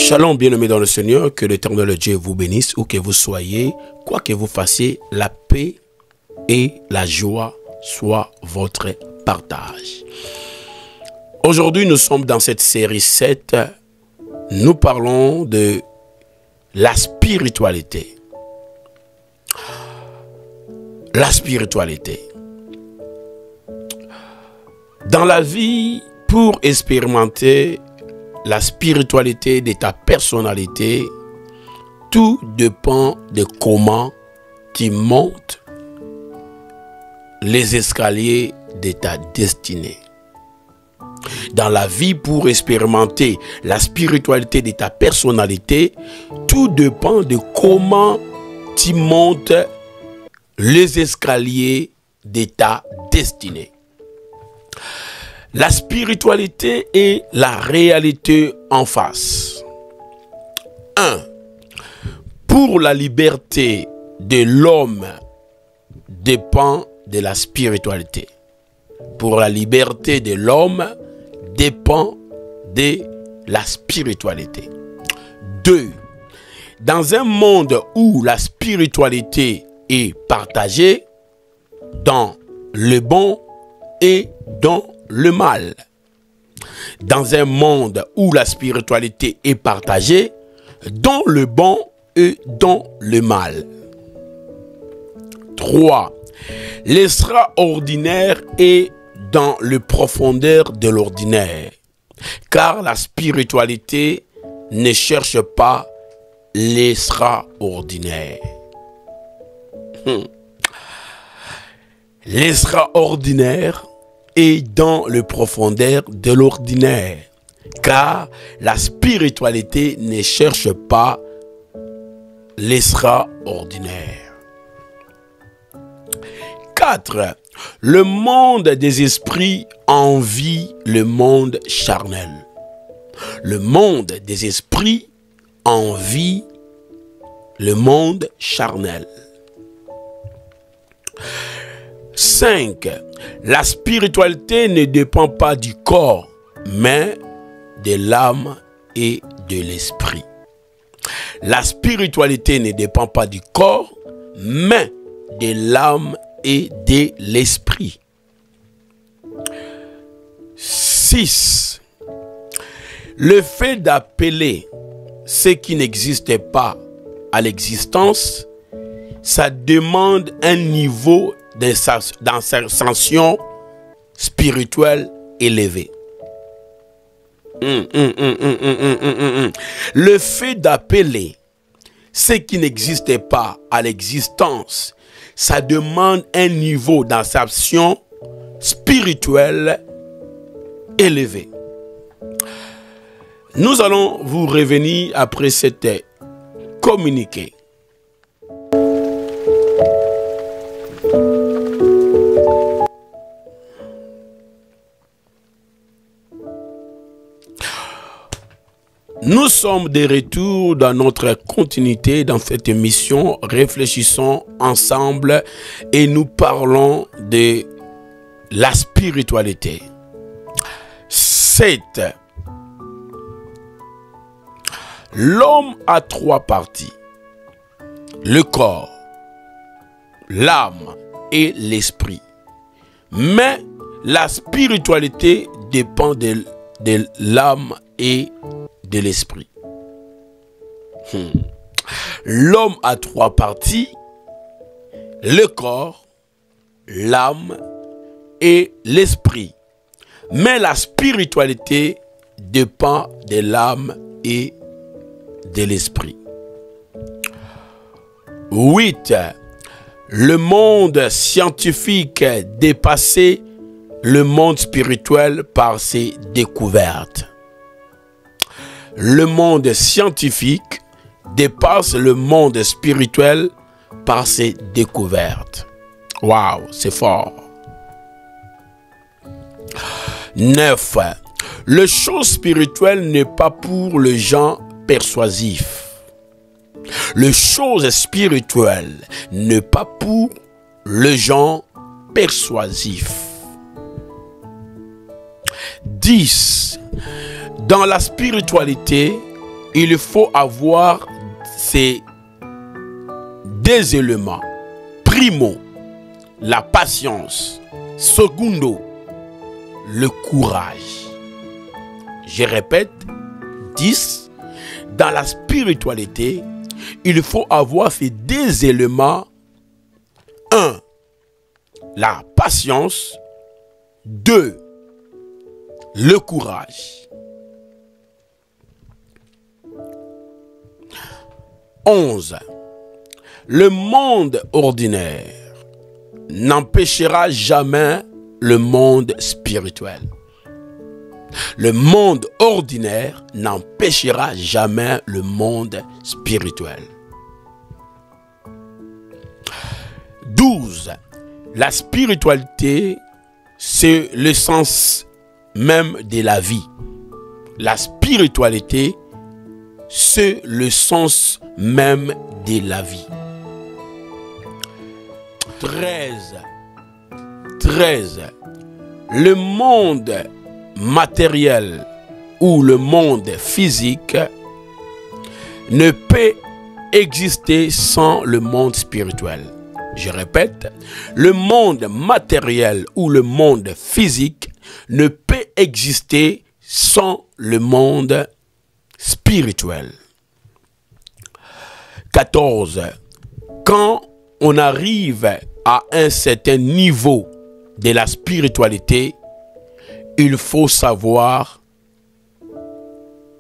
Shalom, bien-aimés dans le Seigneur, que l'Éternel Dieu vous bénisse, où que vous soyez, quoi que vous fassiez, la paix et la joie soient votre partage. Aujourd'hui, nous sommes dans cette série 7, nous parlons de la spiritualité. La spiritualité. Dans la vie, pour expérimenter la spiritualité de ta personnalité, tout dépend de comment tu montes les escaliers de ta destinée. Dans la vie, pour expérimenter la spiritualité de ta personnalité, tout dépend de comment tu montes les escaliers de ta destinée. La spiritualité est la réalité en face. 1. Pour la liberté de l'homme dépend de la spiritualité. Pour la liberté de l'homme dépend de la spiritualité. 2. Dans un monde où la spiritualité est partagée, dans le bon et dans le mal. Dans un monde où la spiritualité est partagée, dans le bon et dans le mal. 3. L'extraordinaire est dans le profondeur de l'ordinaire, car la spiritualité ne cherche pas l'extraordinaire. L'extraordinaire est dans le profondeur de l'ordinaire, car la spiritualité ne cherche pas l'extraordinaire. 4. Le monde des esprits envie le monde charnel. Le monde des esprits envie le monde charnel. 5. La spiritualité ne dépend pas du corps, mais de l'âme et de l'esprit. La spiritualité ne dépend pas du corps, mais de l'âme et de l'esprit. 6. Le fait d'appeler ce qui n'existe pas à l'existence, ça demande un niveau d'ascension spirituelle élevé. Le fait d'appeler ce qui n'existe pas à l'existence, ça demande un niveau d'ascension spirituelle élevé. Nous allons vous revenir après cette communiqué. Nous sommes de retour dans notre continuité dans cette émission. Réfléchissons ensemble et nous parlons de la spiritualité. 7. L'homme a 3 parties. Le corps, l'âme et l'esprit. Mais la spiritualité dépend de l'âme et de l'esprit. L'homme a 3 parties, le corps, l'âme et l'esprit. Mais la spiritualité dépend de l'âme et de l'esprit. 8. Le monde scientifique dépassait le monde spirituel par ses découvertes. Le monde scientifique dépasse le monde spirituel par ses découvertes. Waouh, c'est fort. 9. Le chose spirituelle n'est pas pour les gens persuasifs. Le chose spirituelle n'est pas pour les gens persuasifs. 10. Dans la spiritualité, il faut avoir ces deux éléments. Primo, la patience. Secondo, le courage. Je répète, 10. Dans la spiritualité, il faut avoir ces deux éléments. 1. La patience. 2. Le courage. 11. Le monde ordinaire n'empêchera jamais le monde spirituel. Le monde ordinaire n'empêchera jamais le monde spirituel. 12. La spiritualité, c'est le sens même de la vie. La spiritualité, c'est le sens même de la vie. 13. Le monde matériel ou le monde physique ne peut exister sans le monde spirituel. Je répète, le monde matériel ou le monde physique ne peut exister sans le monde spirituel. 14. Quand on arrive à un certain niveau de la spiritualité, il faut savoir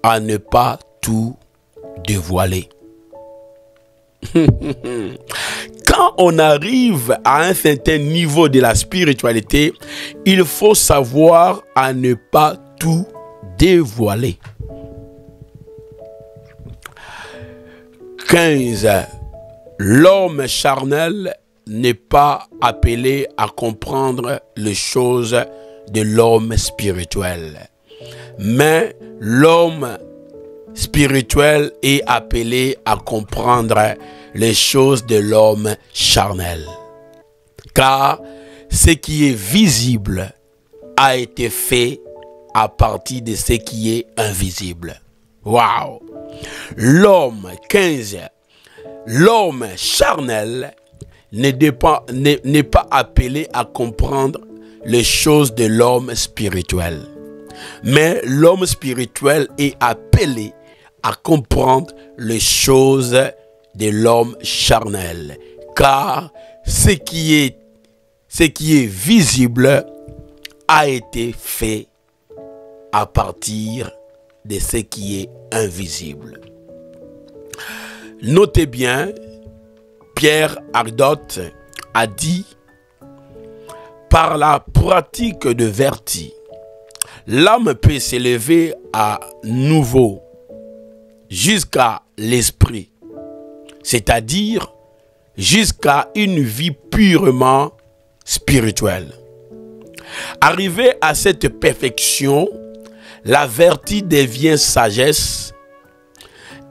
à ne pas tout dévoiler. Quand on arrive à un certain niveau de la spiritualité, il faut savoir à ne pas tout dévoiler. 15. L'homme charnel n'est pas appelé à comprendre les choses de l'homme spirituel. Mais l'homme spirituel est appelé à comprendre les choses de l'homme charnel. Car ce qui est visible a été fait à partir de ce qui est invisible. Waouh! L'homme 15. L'homme charnel n'est pas appelé à comprendre les choses de l'homme spirituel. Mais l'homme spirituel est appelé à comprendre les choses de l'homme charnel. Car ce qui est visible a été fait à partir de ce qui est invisible. Notez bien, Pierre Ardotte a dit: par la pratique de vertu, l'âme peut s'élever à nouveau jusqu'à l'esprit, c'est-à-dire jusqu'à une vie purement spirituelle. Arrivé à cette perfection, la vertu devient sagesse,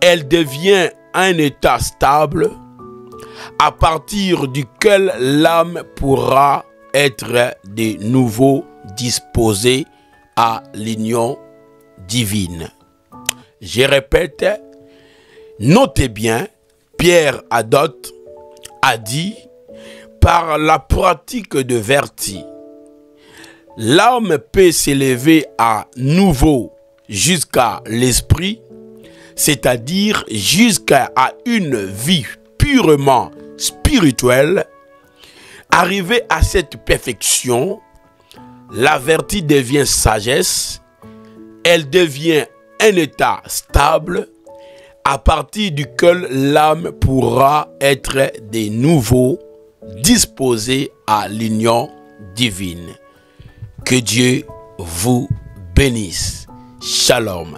elle devient un état stable à partir duquel l'âme pourra être de nouveau disposée à l'union divine. Je répète, notez bien, Pierre Ardotte a dit: par la pratique de vertu, l'âme peut s'élever à nouveau jusqu'à l'esprit, c'est-à-dire jusqu'à une vie purement spirituelle. Arrivé à cette perfection, la vertu devient sagesse, elle devient un état stable à partir duquel l'âme pourra être de nouveau disposée à l'union divine. Que Dieu vous bénisse. Shalom.